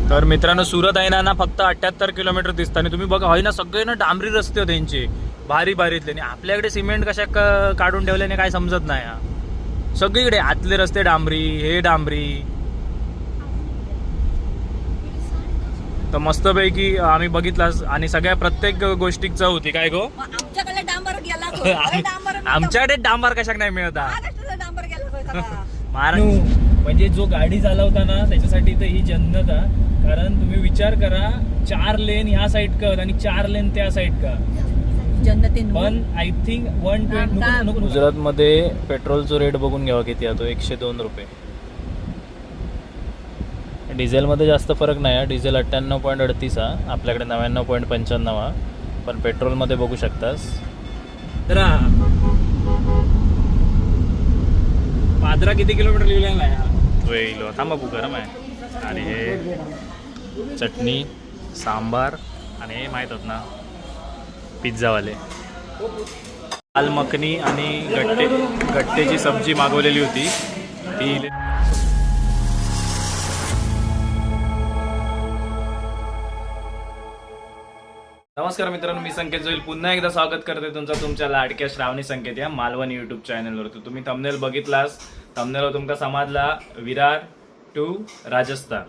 तर मित्रांनो सुरत आहे ना फक्त 78 किलोमीटर दिसतं आणि तुम्ही बघा होय ना सगळे ना डांबरी रस्ते होते त्यांचे भारी भारीतले आणि आपल्याकडे सिमेंट कशा काढून ठेवल्याने काय समजत नाही हा. सगळीकडे आतले रस्ते डांबरी हे डांबरी. तर मस्तपैकी आम्ही बघितलास आणि सगळ्या प्रत्येक गोष्टीत चव होती काय गो. आमच्याकडे डांबर गेला आमच्याकडे डांबर कशाक नाही मिळत डांबर गेला महाराष्ट्र म्हणजे जो गाडी चालवता ना त्याच्यासाठी तर ही जन्नत आहे. कारण तुम्ही विचार करा 4 लेन ह्या साईड का आणि 4 लेन त्या साईड का. जन्नतीन पण आय थिंक 120. गुजरात मध्ये पेट्रोलचा रेट बघून घ्यावा किती आहे तो 102 रुपये. डिझेल मध्ये जास्त फरक नाही आहे. डिझेल 98.38 आहे आपल्याकडे 99.95 आहे. पण पेट्रोल मध्ये बघू शकतास तर पादरा किती किलोमीटर लिहिलेला आहे. वेळ थांबा बघू गरम आहे. आणि हे चटणी सांबार आणि हे माहीत होत ना पिझ्झावाले दाल मखनी आणि गट्टेची सब्जी मागवलेली होती ती. नमस्कार मित्रांनो, मी संकेत जोईल पुन्हा एकदा स्वागत करते तुमचं तुमच्या लाडक्या श्रावणी संकेत या मालवण यूट्यूब चॅनलवर. तुम्ही थंबनेल बघितलास. थंबनेलवर तुमका समजला विरार टू राजस्थान.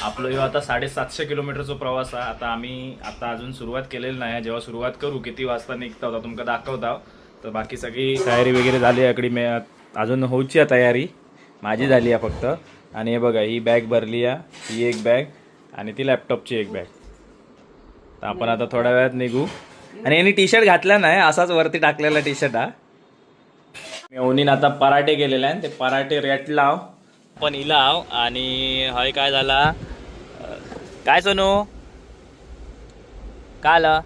आपलं ह्यो आता 750 किलोमीटरचा प्रवास आहे. आता आम्ही अजून सुरुवात केलेली नाही. जेव्हा सुरुवात करू किती वाजता निघता होता तुमका दाखवता. तर बाकी सगळी तयारी वगैरे झाली आहे. मी अजून होऊची आहे तयारी माझी झाली आहे फक्त. आणि हे बघा ही बॅग भरली आहे, ही एक बॅग आणि ती लॅपटॉपची एक बॅग. तर आपण आता थोड्या वेळात निघू. आणि यांनी टी शर्ट घातला नाही, असाच वरती टाकलेला टी शर्ट हा. मेवनीन आता पराठे केलेले आहे. ते पराठे रेट लाव पण इलाव. आणि हय काय झाला काय सोनू काय आलं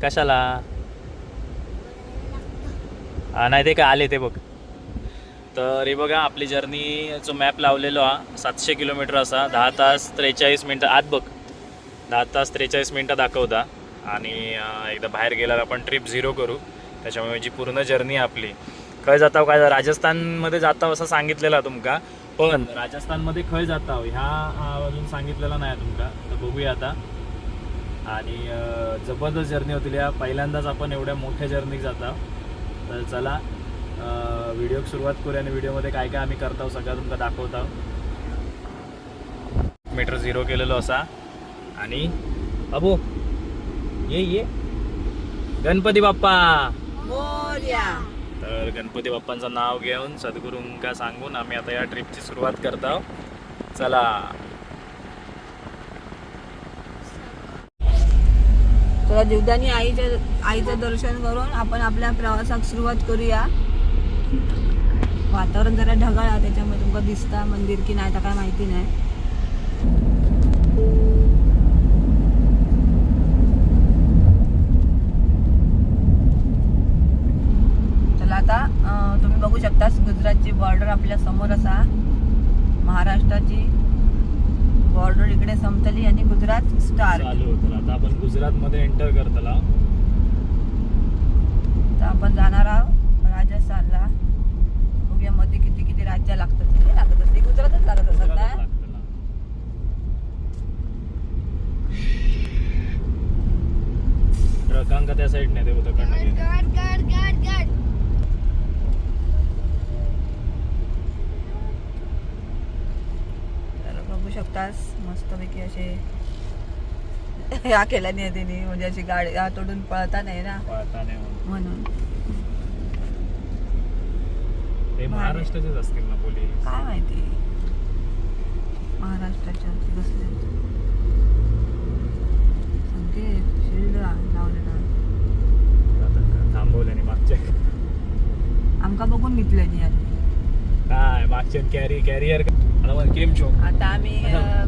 कशाला नाही ते काय आले ते बघ. तर हे बघा आपली जर्नीचं मॅप लावलेलो हा 700 किलोमीटर असा 10 तास 43 मिनटं आत बघ 10 तास 43 मिनटं दाखवता. आणि एकदा बाहेर गेल्यावर आपण ट्रिप 0 करू. त्याच्यामुळे जी पूर्ण जर्नी आपली खय जाता काय राजस्थानमध्ये जाता असं सांगितलेलं तुमका. पण राजस्थानमध्ये खय जाता ह्या अजून सांगितलेला नाही तुमका. तर बघूया आता. आणि जबरदस्त जर्नी होती या. पहिल्यांदाच आपण एवढ्या मोठ्या जर्नीक जाता. तर चला व्हिडिओ सुरुवात करूया आणि व्हिडिओमध्ये काय काय आम्ही करतो सगळं तुमका दाखवतो. मीटर 0 केलेलो असा. आणि अबो ये गणपती बाप्पा मोरया. तर गणपती बाप्पांचं नाव घेऊन सद्गुरूंका सांगून आम्ही आता या ट्रिपची सुरुवात करतो. चला चला जीवदानी आईचं दर्शन करून आपण आपल्या प्रवासात सुरुवात करूया. वातावरण जरा ढगाळ आहे त्याच्यामुळे तुमका दिसता मंदिर की नाही तर काय माहिती नाही. चला आता तुम्ही बघू शकता गुजरातची बॉर्डर आपल्या समोर असा. महाराष्ट्राची बॉर्डर इकडे संपतली आणि गुजरात स्टार्ट चालू होतं. आता आपण गुजरात मध्ये एंटर करतला. तर आपण जाणार आहोत राजस्थानला. बघूया मध्ये किती किती राज्य लागतात. किती लागत असते गुजरातच लागत असत ना. ट्रकांका त्या साईड नाही ते बघू शकतास मस्तपैकी असे ह्या केल्या नाही तिने म्हणजे अशी गाडी तोडून पळता नाही ना म्हणून. ते महाराष्ट्राचेच असतील ना पोलीस काय माहिती महाराष्ट्राच्या बसले शिल्ड लावलेला थांबवल्याने मागच्या आमका बघून घेतलं नाही काय मागच्या कॅरियर केम छो. आता आम्ही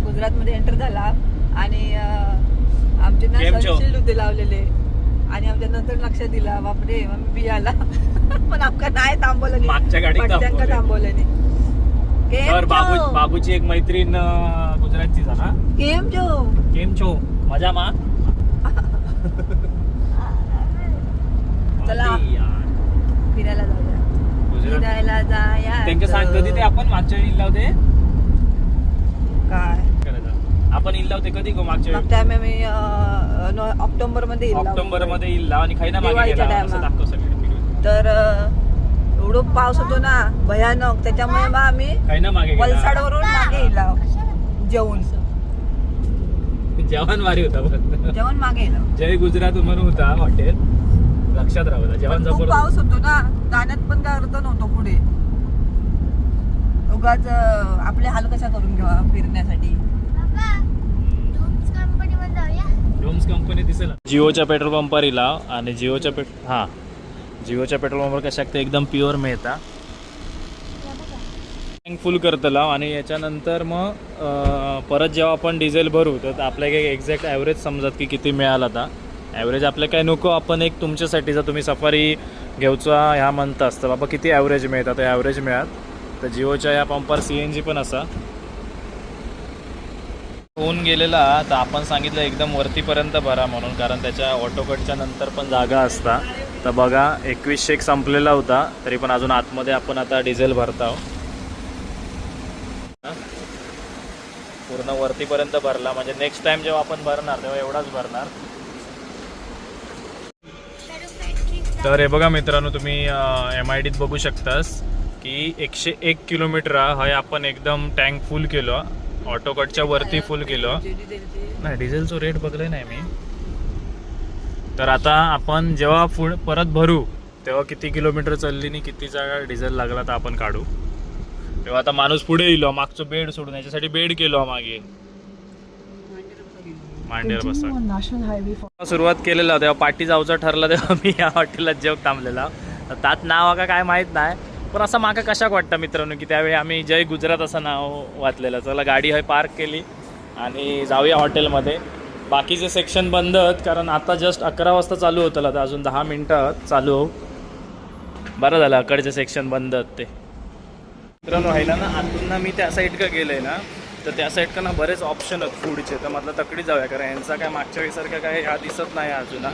गुजरात मध्ये एंटर झाला आणि आमचे ना शिल्ड होते लावलेले आणि आमच्या नंतर लक्षात दिला बापरे मग बी आला. पण आमका नाही थांबवलं मागच्या गाडीत थांबवलं नाही. बाबूची एक मैत्रीण गुजरातची झाला. केम छो मजा मा. चला फिरायला जाऊया. त्यांना सांग कधी ते आपण मागच्या वेळी लावते काय करायचं आपण इल्ला होते कधी गो मागच्या मागच्या आम्ही ऑक्टोबर मध्ये येईल ऑक्टोबर मध्ये इल्ला आणि खायना मागे दिवाळीच्या गेला असं टायमा. दाखव सगळे तर एवढं पाऊस होतो ना भयानक, त्याच्यामुळे मग आम्ही खायना मागे गेला वलसाडवरून मागे येला जेवून जेवण भारी होता पण जेवण मागे येलं. जय गुजरात म्हणून होता हॉटेल लक्षात राहू जेवण खूप जबरदस्त पाऊस होतो ना, जाण्यात पण काय अर्थ नव्हतो पुढे. उगाच आपले हाल कसा करून घ्यावा फिरण्यासाठी. डोम्स कंपनी दिसेल जिओच्या पेट्रोल पंपावर इला आणि जिओच्या जिओच्या पेट्रोल पंपावर कशा एकदम प्युअर मिळता. टँक फुल करतला आणि याच्यानंतर मग परत जेव्हा आपण डिझेल भरू तर आपल्याला एक एक्झॅक्ट ॲव्हरेज समजत की किती मिळाला आता. ॲव्हरेज आपल्या काय नको, आपण एक तुमच्यासाठी जर तुम्ही सफारी घेऊचा ह्या म्हणता असतं बाबा किती ॲव्हरेज मिळतात तर ॲव्हरेज मिळात. तर जिओच्या या पंपावर CNG पण असा होऊन गेलेला. तर आपण सांगितलं एकदम वरतीपर्यंत भरा म्हणून, कारण त्याच्या ऑटोकटच्या नंतर पण जागा असता. तर बघा 2100 संपलेला होता तरी पण अजून आतमध्ये आपण आता डिझेल भरत आहोत. पूर्ण वरतीपर्यंत भरला म्हणजे नेक्स्ट टाइम जेव्हा आपण भरणार तेव्हा एवढाच भरणार. तर हे बघा मित्रांनो तुम्ही MIDत बघू शकतास की 101 किलोमीटर हा आपण एकदम टँक फुल केलो. ऑटोकटच्या वरती फुल केलो नाही. डिझेलचं रेट बघले नाही मी. तर आता आपण जेव्हा परत भरू तेव्हा किती किलोमीटर चालली आणि कितीचा डिझेल लागला तर आपण काढू. तेव्हा आता माणूस पुढे येलो मागचं बेड सोडून याच्यासाठी बेड केलो मागे मांडीवर बसा. सुरुवात केलेला तेव्हा पाठी जाऊचा ठरला तेव्हा मी या हॉटेलात जेव्हा थांबलेला. त्यात नाव का काय माहीत नाही पण असं माका कशाक वाटतं मित्रांनो की त्यावेळी आम्ही जय गुजरात असं नाव वाचलेलं. चला गाडी हय पार्क केली आणि जाऊया हॉटेलमध्ये. बाकीचे सेक्शन बंद आहेत कारण आता जस्ट 11 वाजता चालू होतं तर अजून 10 मिनटं चालू हो. बरं झालं अकडचे सेक्शन बंद आहेत ते. मित्रांनो व्हायला ना आतून ना मी त्या साईड का गेलं आहे ना तर त्या साईड का ना बरेच ऑप्शन आहेत फूडचे. तर म्हटलं तकडी जाऊया कारण यांचा काय मागच्या वेळीसारखं काय ह्या दिसत नाही अजून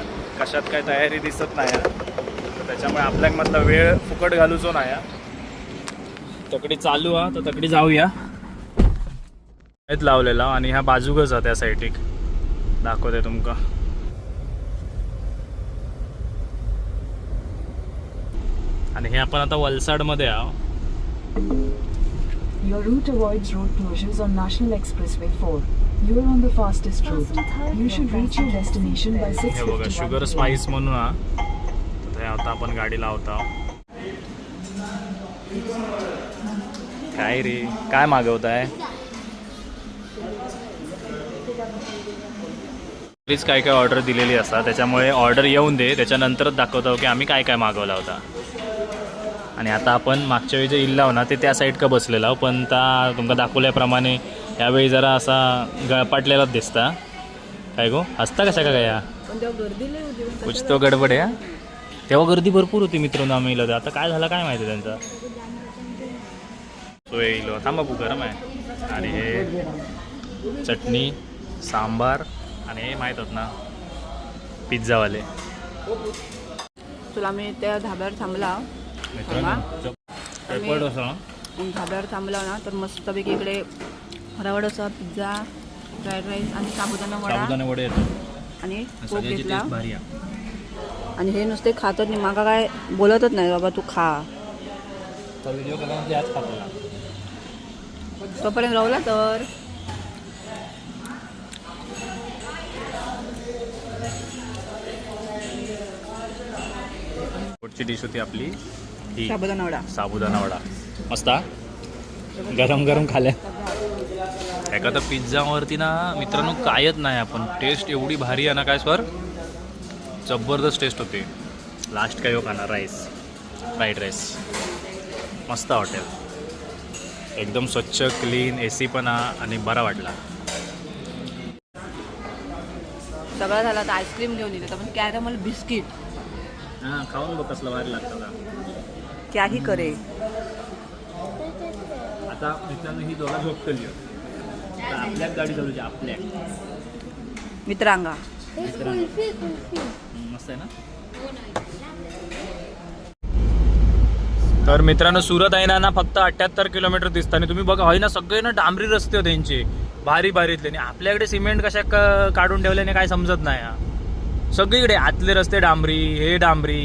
कशात काय तयारी दिसत नाही. तर त्याच्यामुळे आपल्याक म्हटलं वेळ फुकट घालूचो नाही. तकडी चालू हा तर तकडी जाऊया. हेच लावलेला आणि ह्या बाजूकच हा त्या साईड दाखवते तुमका. आणि हे आपण आता वलसाडमध्ये आहो. Your route avoids road closures on National Expressway 4. You are on the fastest route. You should reach your destination by 6:51. हे बघा शुगर स्पाइस म्हणून हा. तर आता आपण गाडी लावतो. काय रे काय मागवताय? प्लीज काय काय ऑर्डर दिलेली असतात त्याच्यामुळे ऑर्डर येऊन दे त्याच्यानंतरच दाखवतो की आम्ही काय काय मागवला होता. आणि आता आपण मागच्या वेळी जे इल्ला हो ना ते त्या साईड का बसलेला पण त्या तुमका दाखवल्याप्रमाणे यावेळी जरा असा गळपाटलेलाच दिसता. काय गो हसता कशा का काय कुछ तो गडबड आहे. तेव्हा गर्दी भरपूर होती मित्रांनो आम्ही इलो आता काय झालं काय माहिती त्यांचा. तो येईल थांबा बू गरम आहे. आणि हे चटणी सांबार आणि हे माहीत होत ना पिझ्झावाले. तुला मी त्या धाब्यावर थांबला धाब्यावर थांबला ना तर मस्तपैकी इकडे रवा डोसा पिझ्झा फ्राईड राईस आणि साबुदाणा वडे येतो आणि कोक घेतला. आणि हे नुसते खातच नाही माका काय बोलतच नाही बाबा तू खा. व्हिडिओ केला आज खातो तोपर्यंत राहला तर पुढची डिश होती आपली ही साबुदाणा वडा मस्त गरम गरम खाल्या. एखादा पिझ्झावरती ना मित्रांनो कायच नाही आपण टेस्ट एवढी भारी आहे ना काय स्वर जबरदस्त टेस्ट होते. लास्ट काय हो खाणार राईस फ्राईड राईस मस्त हॉटेल एकदम स्वच्छ क्लीन AC पण आणि बरा वाटला. सगळं झालं तर आईस्क्रीम घेऊन येते पण कॅरमल बिस्किट हां खाऊन बघ कसलं भारी लागतं. त्याही करे आता मित्रांनो ही दोघा झोपतली आता आपल्याच गाडी चालूची आपल्या मित्रांगा मस्त आहे ना. तर मित्रांनो सुरत आहे ना फक्त 78 किलोमीटर दिसतं आणि तुम्ही बघा होय ना सगळे ना डांबरी रस्ते होते त्यांचे भारी भारीतले. आणि आपल्याकडे सिमेंट कशा काढून ठेवल्याने काय समजत नाही हा. सगळीकडे आतले रस्ते डांबरी, हे डांबरी.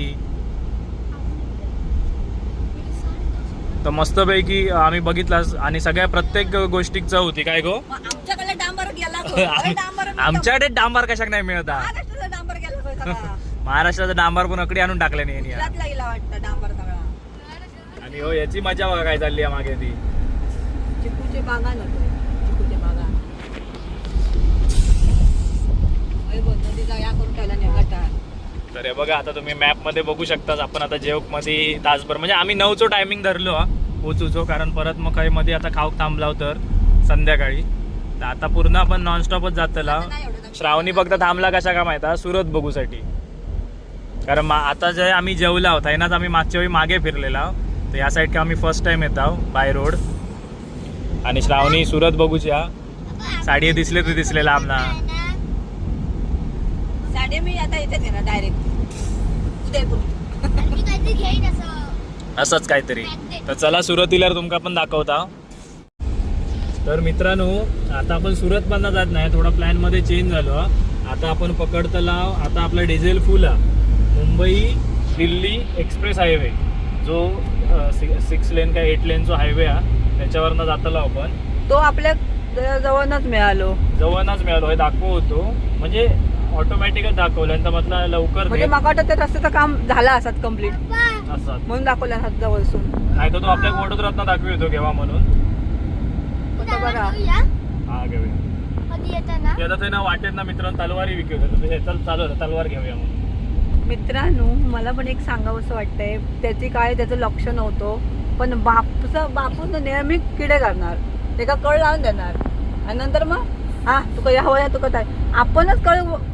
तर मस्तपैकी आम्ही बघितलास आणि सगळ्या प्रत्येक गोष्टीत चव होती. काय गो आमच्याकडे डांबर गेला होय. अरे डांबर आमच्याकडे डांबार कशाक नाही मिळत हा. महाराष्ट्राचा डांबर गेला होय सगळा. महाराष्ट्राचा डांबार पण अकडी आणून टाकले नाही यांनी. गुजरातला गेला वाटतं डांबर सगळा. आणि हो याची मजा बघा काय चालली आहे मागे ती. चिकूचे बागान होते, चिकूचे बागान. अरे बघ नदीचा या करून ठेवला नाही गटार. तर हे बघा आता तुम्ही मॅप मध्ये बघू शकता. आपण आता जेवक मध्ये तासभर म्हणजे आम्ही 9चं टायमिंग धरलो पोचूचो, कारण परत मग काही मध्ये आता खाऊक थांबलाव तर संध्याकाळी. तर आता पूर्ण आपण नॉनस्टॉपच जातला. श्रावणी फक्त थांबला कशा का माहिती सुरत बघूसाठी, कारण आता जे आम्ही जेवला आहोत आहे नाच आम्ही मागच्या वेळी मागे फिरलेला. तर या साईड का आम्ही फर्स्ट टाइम येत आहोत बाय रोड. आणि श्रावणी सुरत बघूच्या. साडी दिसले तर दिसलेला आमना. साडे मी आता इथेच घेणार डायरेक्ट उदयपूर. असंच काहीतरी. तर चला सुरतीला तुमका पण दाखवता. तर मित्रांनो आता आपण सुरत मधनं जात नाही, थोडा प्लॅन मध्ये चेंज झालो. आता आपण पकडतला आता आपला डिझेल फुल मुंबई दिल्ली एक्सप्रेस हायवे, जो 6 लेन काय 8 लेनचा हायवे त्याच्यावरनं जातला आपण. तो आपल्या जवळच मिळालो, जवळच मिळालो हे दाखवतो. म्हणजे ऑटोमॅटिकच दाखवलं तर म्हटलं लवकर म्हणजे माका वाटतं त्या रस्त्याचं काम झालं असत कम्प्लीट असतात म्हणून दाखवलं असत जवळसून. नाही तर तो आपल्या वडोदरातनं दाखवितो घेवा म्हणून. बघा हा घेऊया. आता ते ना वाटेत ना मित्रांनो तलवारी विकवतो. चालू तलवार घेऊया म्हणून. मित्रांनो मला पण एक सांगावंसं वाटतंय, त्याची काय त्याचं लक्ष नव्हतं, पण बापून नेहमी किडे करणार, ते का कळ लावून देणार आणि नंतर मग हा तुका या हवं या तुका काय आपणच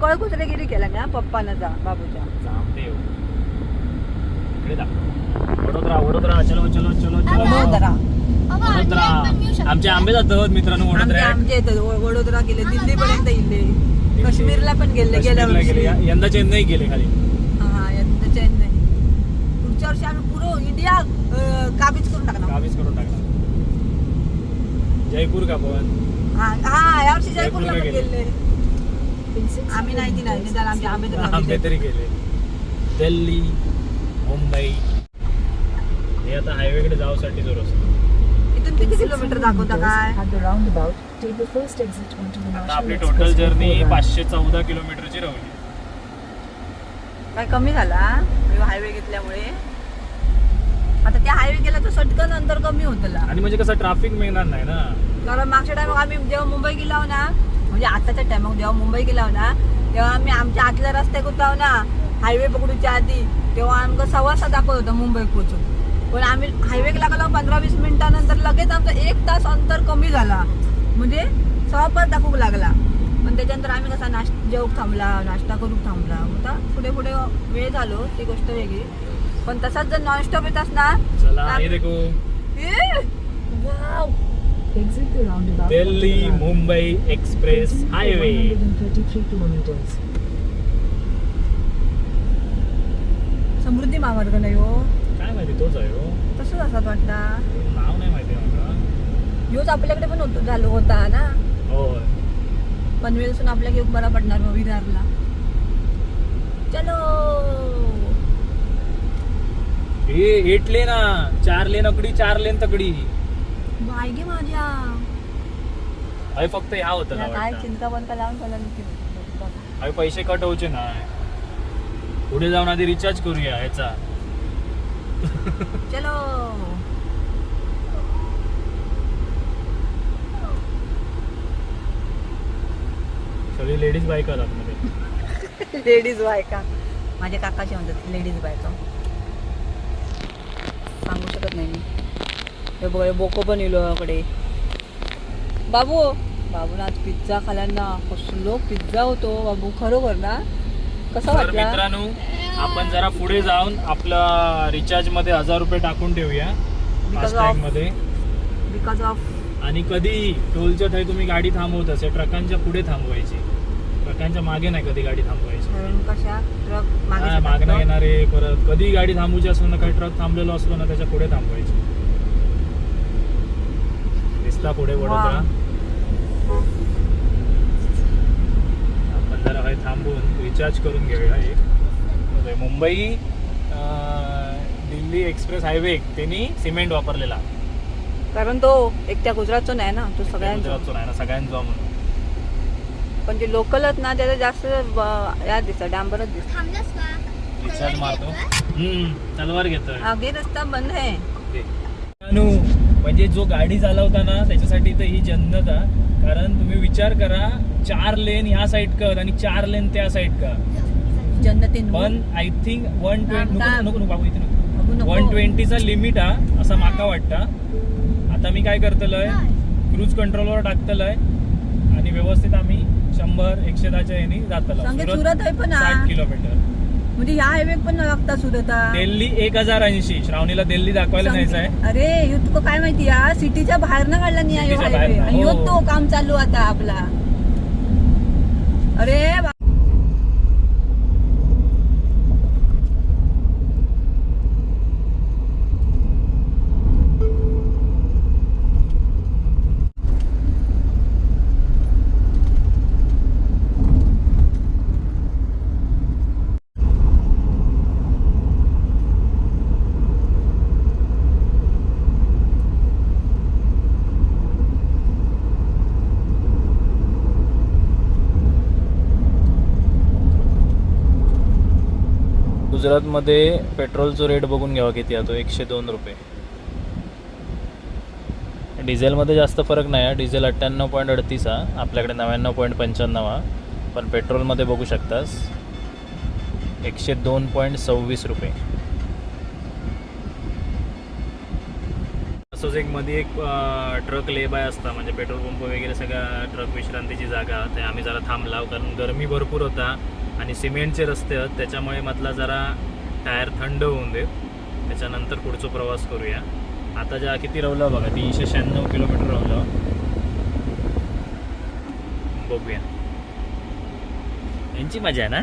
कळ कुसरेगिरी केला ना पप्पानं जा बाबूच्या. वडोदरा चलो चलो चलो वडोदरा वडोदरा. आमचे आंबे जातात मित्रांनो वडोदरा. आमच्या इथं वडोदरा गेले, दिल्ली पर्यंत गेले, काश्मीरला पण गेले, गेल्या वर्षी. यंदा चेन्नई गेले खाली. हा यंदा चेन्नई. पुढच्या वर्षी आम्ही पुरं इंडिया काबीज करून टाकणार. जयपूर का पण हा या वर्षी जयपूरला पण गेले. In 600 आम्ही नाही ती नाही निदान आमचे आंबे तरी गेले. दिल्ली मुंबई हे आता हायवेकडे जाऊसाठी जो रस्ता. इथून किती किलोमीटर दाखवता काय? At the roundabout, take the first exit onto the आता आपली National total Expressway journey 4 branch. 514 किलोमीटरची राहिली. काय कमी झाला हायवे घेतल्यामुळे? आता त्या हायवे गेला तर सटकन अंतर कमी होतला. आणि म्हणजे कसं ट्रॅफिक मिळणार नाही ना. कारण मागच्या टायमात आम्ही जेव्हा मुंबई गेलो ना, म्हणजे आताच्या टायमात जेव्हा मुंबई गेलो ना तेव्हा आम्ही आमच्या आतल्या रस्त्यात होतो ना हायवे पकडूच्या आधी, तेव्हा आमचं 6:15 दाखवत होतं मुंबई पोहोचून. पण आम्ही हायवे लागलो 15-20 मिनिटानंतर लगेच आमचा 1 तास अंतर कमी झाला, म्हणजे 6:15 दाखवू लागला. पण त्याच्यानंतर आम्ही कसा जेवूक थांबला, नाश्ता करूक थांबला. आता पुढे पुढे वेळ झालो ती गोष्ट वेगळी. पण तसाच जर नॉनस्टॉप येत असणार चला हे देखो Exit the roundabout. Delhi Mumbai express highway. 133 kilometers. समृद्धी महामार्ग नाही हो, काय माहिती तोच आहे हो. तसंच असत वाटतं. नाव नाही माहिती मला. योच आपल्याकडे पण झालो होता ना होय. पनवेलसून आपल्या घेऊन बरा पडणार मग विरारला. चलो हे 8 लेन 4 लेन अकडी 4 लेन तकडी. बाय गे माझ्या अरे फक्त ह्या होतं ना काय वाटतं. चिंता पण लावून झाला अरे पैसे कट होचे नाही. पुढे जाऊन आधी रिचार्ज करूया ह्याचा. चलो सगळी लेडीज बाईक आलात मध्ये. लेडीज बायका माझ्या काकाचे म्हणतात लेडीज बायका. सांगू शकत नाही मी. हे बघा बोको पण येलो कडे. बाबून आज पिझ्झा खाल्यांना कसलो पिझ्झा होतो बाबू, खरोखर ना. कसा तर वाटला? मित्रांनो आपण जरा पुढे जाऊन आपला रिचार्ज मध्ये 1000 रुपये टाकून ठेवूया फास्टॅग मध्ये. बिकॉज ऑफ आणि कधी टोलच्या ठाई तुम्ही गाडी थांबवत असेल ट्रकांच्या पुढे थांबवायची, ट्रकांच्या मागे नाही कधी गाडी थांबवायची. कशा ट्रक मागणं येणारे परत कधी गाडी थांबवायची असलो ना, काही ट्रक थांबलेलो असलो ना त्याच्या पुढे थांबवायची. दिसता पुढे वडोदरा. हय थांबून रिचार्ज करून घेऊया एक. मुंबई दिल्ली एक्सप्रेस हायवे त्यांनी सिमेंट वापरलेला, कारण तो एकट्या गुजरातचा नाही ना, तो सगळ्यांचा. नाही ना, सगळ्यांचा म्हणून. पण जे लोकलच ना त्याचा जास्त याद दिसत, डांबरच दिसत. रिचार्ज मारतो. तलवार घेतोय. आगे रस्ता बंद आहे. म्हणजे जो गाडी चालवता ना त्याच्यासाठी तर ही जन्नत आहे. कारण तुम्ही विचार करा, 4 लेन ह्या साईड का आणि 4 लेन त्या साईड का. जन्नतीन पण आय थिंक 120 नको बाबू इथे नको. 120चा लिमिट हा असं माका वाटतं. आता मी काय करतलोय, क्रूज कंट्रोलवर टाकतलोय आणि व्यवस्थित आम्ही 100-110च्या याने जातलो. सुरत आहे पण 60 किलोमीटर म्हणजे ह्या हायवे पण लागता सुरत. दिल्ली 1080. श्रावणीला दिल्ली दाखवायला न्यायचं आहे. अरे युद्ध काय माहिती या सिटीच्या बाहेर न काढला नाही आहे सिटीच्या हायवे. बाहेर. हो. तो काम चालू आता आपला. अरे गुजरातमध्ये पेट्रोलचा रेट बघून घ्यावा किती आहे तो. 102 रुपये. डिझेलमध्ये जास्त फरक नाही आहे. डिझेल 98.38 आहे, आपल्याकडे 99.95 आहे. पण पेट्रोलमध्ये बघू शकतास 102.26 रुपये. असंच एक मध्ये एक ट्रक ले बाय असता, म्हणजे पेट्रोल पंप वगैरे सगळा ट्रक विश्रांतीची जागा. ते आम्ही जरा थांबलाव कारण गरमी भरपूर होता आणि सिमेंटचे रस्ते आहेत, त्याच्यामुळे म्हटलं जरा टायर थंड होऊन देत, त्याच्यानंतर पुढचा प्रवास करूया. आता ज्या किती रवलं बघा, 396 किलोमीटर रवलं. बघूया, यांची मजा आहे ना.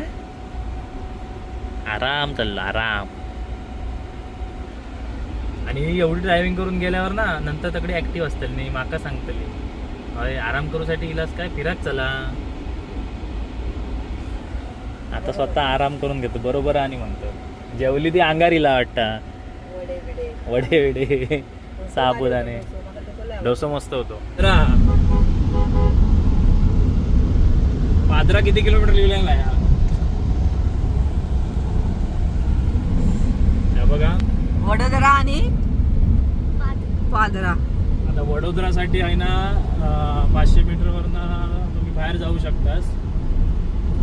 आराम चालला आराम. आणि एवढी ड्रायव्हिंग करून गेल्यावर ना नंतर तकडे ॲक्टिव्ह असतील नाही माका सांगतली, अरे आराम करूसाठी इलाज काय फिराक चला. आता स्वतः आराम करून घेतो बरोबर. आणि म्हणतो जेवली ती अंगारीला वाटतं. वडे विडे साबुदाणे डोसा मस्त होतो. पादरा किती किलोमीटर लिहिलेला आहे बघा. वडोदरा आणि पादरा. आता वडोदरासाठी आहे ना 500 मीटरवरनं तुम्ही बाहेर जाऊ शकतास.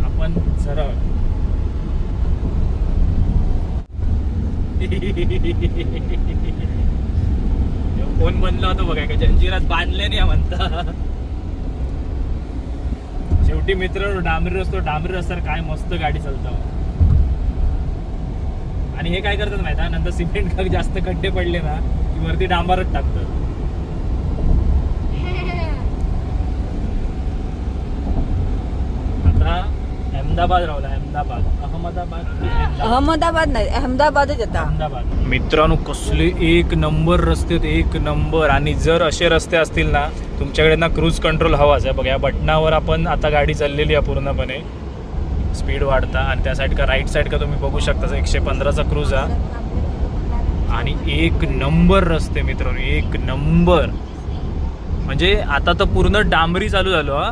आपण सरळ कोण बनला होता बघा, का जंजिरात बांधले नाही म्हणता. शेवटी मित्र डांबरी रस्त्यावर काय मस्त गाडी चालतं. आणि हे काय करतात माहिती आहे, नंतर सिमेंट जास्त खड्डे पडले ना की वरती डांबरच टाकतात. आता अहमदाबाद राहिला. अहमदाबाद नाही, अहमदाबादच येतात. अहमदाबाद. मित्रांनो कसले एक नंबर रस्ते, एक नंबर. आणि जर असे रस्ते असतील ना तुमच्याकडे ना क्रूज कंट्रोल हवाच आहे बघा. या बटनावर आपण आता गाडी चाललेली आहे पूर्णपणे, स्पीड वाढता. आणि त्या साईड का राईट साईड का तुम्ही बघू शकता 115चा क्रूज आहे. आणि एक नंबर रस्ते मित्रांनो, एक नंबर. म्हणजे आता तर पूर्ण डांबरी चालू झालो हा.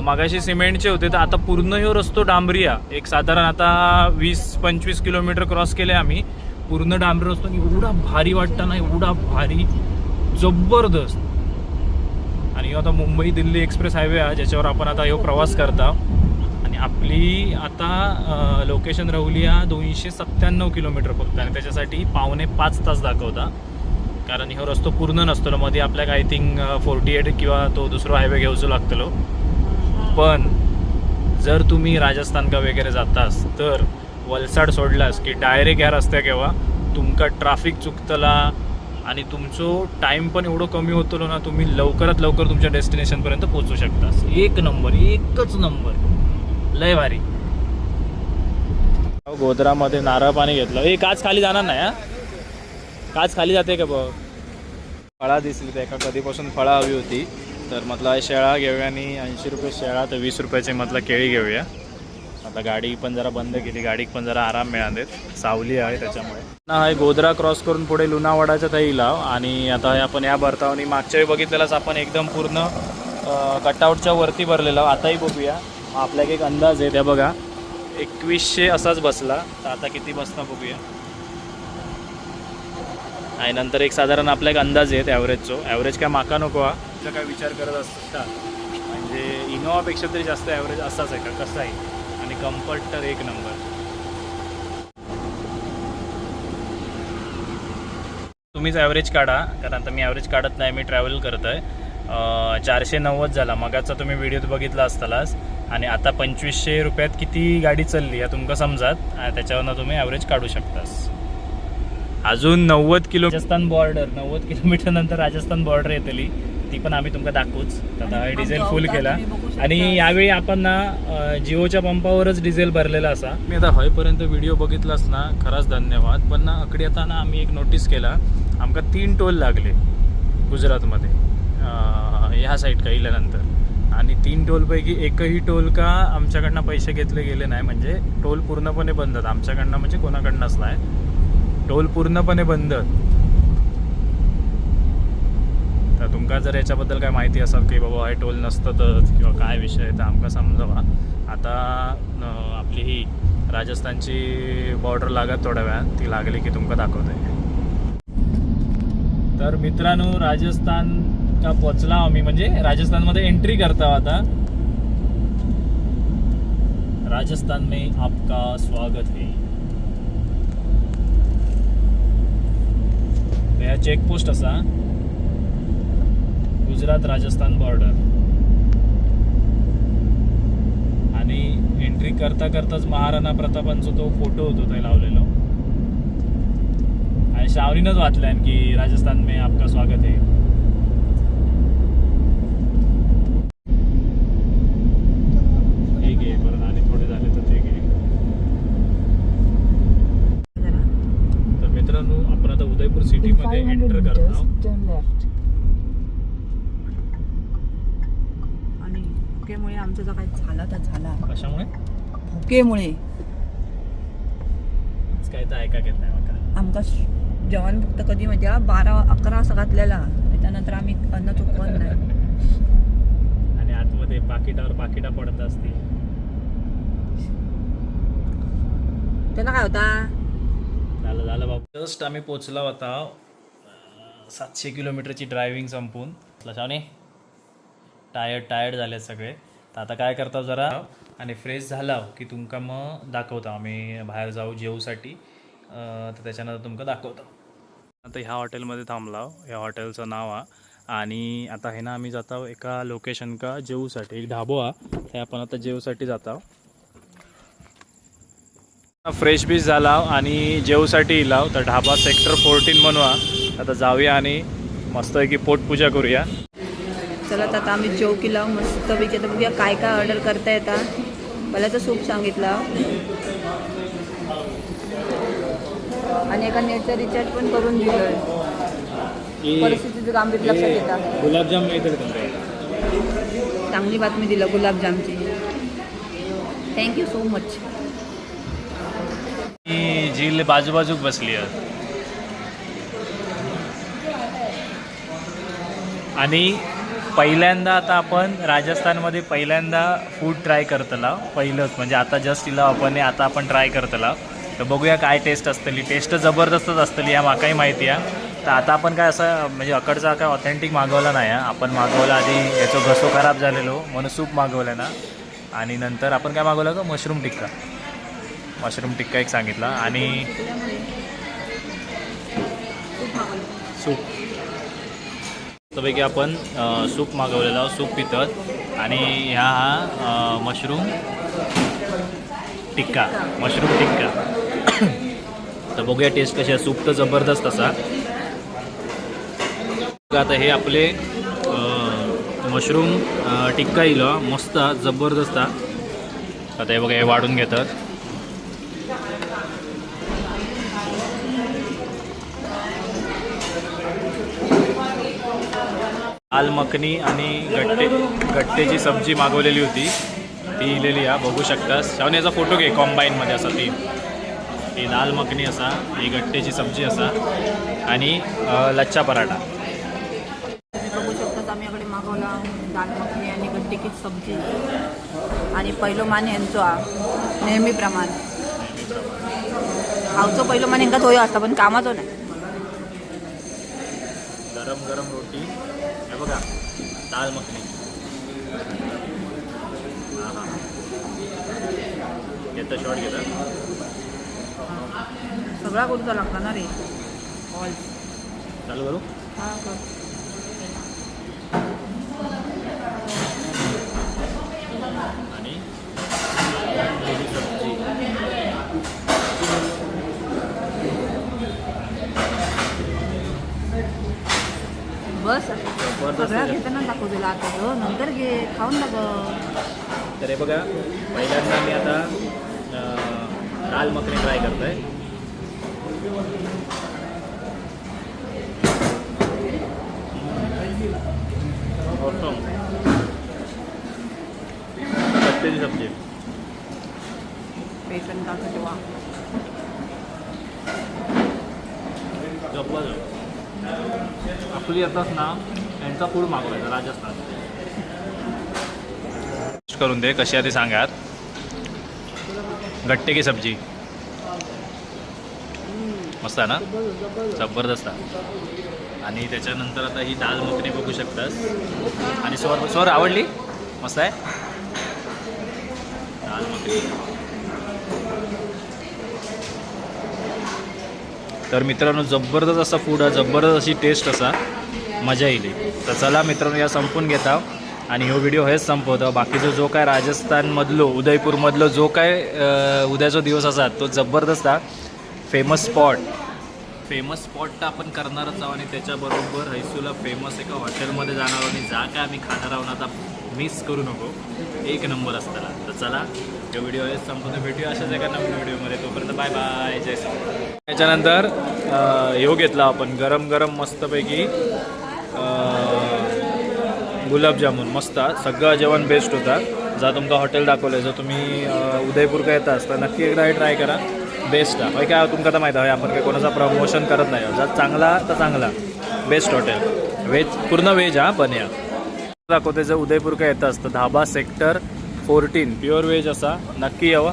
मागाशी सिमेंटचे होते तर आता पूर्ण ह्यो रस्तो डांबरी आहे. एक साधारण आता 20-25 किलोमीटर क्रॉस केले आम्ही. पूर्ण डांबरी रस्तो. एवढा भारी वाटतं ना, एवढा भारी, जबरदस्त. आणि ह्यो आता मुंबई दिल्ली एक्सप्रेस हायवे आहे ज्याच्यावर आपण आता ह्यो प्रवास करता. आणि आपली आता लोकेशन रवली आहे 297 किलोमीटर फक्त. आणि त्याच्यासाठी 4.25 तास दाखवता. कारण ह्यो रस्तो पूर्ण नसतो, मध्ये आपल्याला आय थिंक 48 किंवा तो दुसरा हायवे घेऊचो लागतलो. पण जर तुम्ही राजस्थान का वगैरे जातास तर वलसाड सोडलास की डायरेक्ट ह्या रस्त्या केव्हा तुमका ट्रॅफिक चुकतला आणि तुमचं टाईम पण एवढं कमी होतो ना, तुम्ही लवकरात लवकर तुमच्या डेस्टिनेशनपर्यंत पोहोचू शकतास. एक नंबर, एकच नंबर, लय भारी. गोधरामध्ये नारळ पाणी घेतलं. एक काच खाली जाणार नाही हा, काच खाली जाते का बघ. फळा दिसली त्या एका कधीपासून फळा हवी होती तर म्हटलं शेळा घेऊया आणि 80 रुपये शेळा तर 20 रुपयाची म्हटलं केळी घेऊया. आता गाडी पण जरा बंद केली, गाडीत पण जरा आराम मिळालेत, सावली आहे त्याच्यामुळे ना. हा गोधरा क्रॉस करून पुढे लुणावाडाच्या ताई लाव. आणि आता हे आपण या भरतावनी मागच्या वेळी बघितलेलाच आपण एकदम पूर्ण कटआउटच्या वरती भरलेला. आताही बघूया, आपल्या एक अंदाज आहे त्या बघा 2100 असाच बसला. तर आता किती बसता बघूया. आणि नंतर एक साधारण आपला एक अंदाज आहे ॲव्हरेजचो. ॲव्हरेज काय माका नको हा, तुझा काय विचार करत असतात का? म्हणजे इनोवापेक्षा तरी जास्त ॲव्हरेज असाच आहे का, कसं आहे? आणि कम्फर्ट तर एक नंबर. तुम्हीच ॲव्हरेज काढा, कारण आता मी ॲव्हरेज काढत नाही, मी ट्रॅव्हल करत आहे. 490 झाला मगाचा तुम्ही व्हिडिओत बघितला असतालाच. आणि आता 2500 रुपयात किती गाडी चालली या तुमका समजात, त्याच्यावरनं तुम्ही ॲव्हरेज काढू शकतास. अजून 90 किलो राजस्थान बॉर्डर, 90 किलोमीटर नंतर राजस्थान बॉर्डर येतली, ती पण आम्ही तुमका दाखवूच. आता डिझेल फुल केला आणि यावेळी आपण ना जिओच्या पंपावरच डिझेल भरलेला असा. मी आता होईपर्यंत व्हिडिओ बघितलास ना, खरंच धन्यवाद. पण ना अकडे आता ना आम्ही एक नोटीस केला, आमका 3 टोल लागले गुजरातमध्ये ह्या साईड का इल्यानंतर. आणि 3 टोलपैकी एकही टोल का आमच्याकडनं पैसे घेतले गेले नाही. म्हणजे टोल पूर्णपणे बंद आमच्याकडनं, म्हणजे कोणाकडनंच नाही, टोल पूर्णपणे बंद. तर तुमका जर याच्याबद्दल काय माहिती असेल की बाबा हे टोल नसतंच किंवा काय विषय आहे, तर आमका समजावा. आता आपली ही राजस्थानची बॉर्डर लागत थोड्या वेळात, ती लागली की तुमका दाखवते. तर मित्रांनो, राजस्थान का पोचला आम्ही, म्हणजे राजस्थानमध्ये एंट्री करता. आता राजस्थान में आपका स्वागत है. या चेकपोस्ट असा गुजरात राजस्थान बॉर्डर. आणि एंट्री करता करताच महाराणा प्रतापांचा तो फोटो होतो ते लावलेलो. आणि शावरीनच वाचलाय की राजस्थान में आपका स्वागत है. हे घे परत, आणि थोडे झाले तर ते घे. तर मित्रांनो, आपण आता उदयपूर सिटी In मध्ये 500 एंटर meters, करतो. turn left. आणि भुकेमुळे आमचं जो काही झाला तर झाला, कशामुळे? भुकेमुळे काय तर ऐका घेत नाही मका. आमका जेवण फक्त कधी म्हणजे 12-11 असं घातलेला, त्याच्यानंतर आम्ही अन्न चुकवत नाही. आणि आतमध्ये पाकिटावर पाकिटा पडत असते. त्यांना काय होता. झालं बाबा. जस्ट आम्ही पोचला होता 700 किलोमीटरची ड्रायव्हिंग संपून. लक्षाने टायर्ड झाले सगळे. तर आता काय करता, जरा आणि फ्रेश झाला की तुमका मग दाखवतो. आम्ही बाहेर जाऊ जेवूसाठी, तर त्याच्यानंतर तुमका दाखवतो. आता ह्या हॉटेलमध्ये थांबला, ह्या हॉटेलचं नाव आहे. आणि आता हे ना आम्ही जातो एका लोकेशन का जेवूसाठी, एक ढाबो हा, हे आपण आता जेवूसाठी जातो. फ्रेश बीच झाला आणि जेवूसाठी इलाव. तर ढाबा सेक्टर 14 म्हणूया. आता जाऊया आणि मस्तपैकी पोटपूजा करूया. चला तर आता आम्ही जेव केला मस्तपैकी. आता बघूया काय काय ऑर्डर करता येतात. मला तर सूप सांगितलं आणि एका नेटचा रिचार्ज पण करून दिलं. परिस्थितीचं गांभीर लक्षात येतात. गुलाबजाम मिळतील तुमच्या. चांगली बातमी दिलं गुलाबजामची. Thank you so much. ही झील बाजूबाजूक बसली आहे. आणि पहिल्यांदा आता आपण राजस्थानमध्ये पहिल्यांदा फूड ट्राय करतला. पहिलंच म्हणजे आता जस्ट इला आता आपण ट्राय करतला. तर बघूया काय टेस्ट असतली. टेस्ट जबरदस्तच असतली या माकाही माहिती आहे. तर आता आपण काय असं म्हणजे अकडचा काय ऑथेंटिक मागवला नाही आहे. आपण मागवला आधी याचं घसो खराब झालेलो म्हणून सूप मागवलं ना. आणि नंतर आपण काय मागवलं का मशरूम टिक्का एक सांगितला. आणि सूप त्यापैकी आपण सूप मागवलेला, सूप पितात. आणि ह्या हा मशरूम टिक्का. तर बघूया टेस्ट कशी आहे. सूप तर जबरदस्त असा. आता हे आपले मशरूम टिक्का येईल मस्त जबरदस्त. आता हे बघा हे वाढून घेतात. दाल मखनी आणि गट्टेची सब्जी मागवलेली होती, ती इलेली हा बघू शकतास. शावनी याचा फोटो घे कॉम्बाईनमध्ये असा ती. ही दाल मखनी असा, ही गट्टेची सब्जी असा आणि लच्छा पराठा. बघू शकतात आम्ही इकडे मागवला दाल मखनी आणि गड्डेची सब्जी आणि पहिलो मान यांचो हा नेहमीप्रमाणे खावचो पहिलो मान यांका होय असता पण कामाचो नाही. गरम गरम रोटी हे बघा, दाल मखनी. हां हां घेतं शॉर्ट घेतं. सगळा करूचा लागता ना रे. ऑल चालू करू. हां कर. आणि गट्टेची सब्जी. बस सगळ्या घेताना दाखवू दिला आता तो नंतर घे खाऊन बघ. तर हे बघा, पहिल्यांदा मी आता दाल मखनी ट्राय करतोय. गट्टेची सब्जी पेशंट का तेव्हा जपलं आपली येतात ना, यांचा फूड मागवायचा राजस्थान. करून दे कशी आहे ते सांगात. गट्टे की सब्जी मस्त आहे ना, जबरदस्त आहे. आणि त्याच्यानंतर आता ही दाल मखनी बघू शकतास. आणि स्वर आवडली, मस्त आहे दाल मखनी. तर मित्रांनो जबरदस्त असा फूड आहे, जबरदस्त अशी टेस्ट असा, मजा येईल. तर चला मित्रांनो या संपून घेता आणि ह्यो व्हिडिओ हेच संपवतो. बाकीचा जो काय राजस्थानमधलो उदयपूरमधलो जो काय उद्याचा दिवस असा तो जबरदस्त हा. फेमस स्पॉट आपण करणारच आहोत आणि त्याच्याबरोबर हैसूला फेमस एका हॉटेलमध्ये जाणार आणि जा काय आम्ही खाणार आहोत आता मिस करू नको, एक नंबर असताना. तर चला तो व्हिडिओ हेच संपवतो. भेटूया अशाच एका नवीन व्हिडिओमध्ये. तोपर्यंत बाय बाय, जय श्री. त्याच्यानंतर ह्यो घेतला आपण गरम गरम मस्तपैकी गुलाबजामुन. मस्त सगळं जेवण बेस्ट होता. जर तुमका हॉटेल दाखवलं, जर तुम्ही उदयपूर का येतास तर नक्की एकदा हे ट्राय करा. बेस्ट आहे काय तुमका तर माहीत आहे, आपण काही कोणाचा प्रमोशन करत नाही. जर चांगला तर चांगला, बेस्ट हॉटेल. व्हेज, पूर्ण व्हेज हा. पण या दाखवते जर उदयपूर का येतास तर धाबा सेक्टर 14 प्युअर व्हेज असा. नक्की यावं,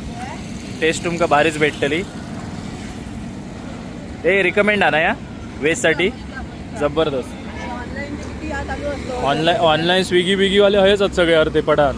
टेस्ट तुमका भारीच भेटतली. हे रिकमेंड आहे ना या व्हेजसाठी, जबरदस्त. ऑनलाईन ऑनलाईन स्विगी बिगीवाले आहेच सगळे अर्धे पडान.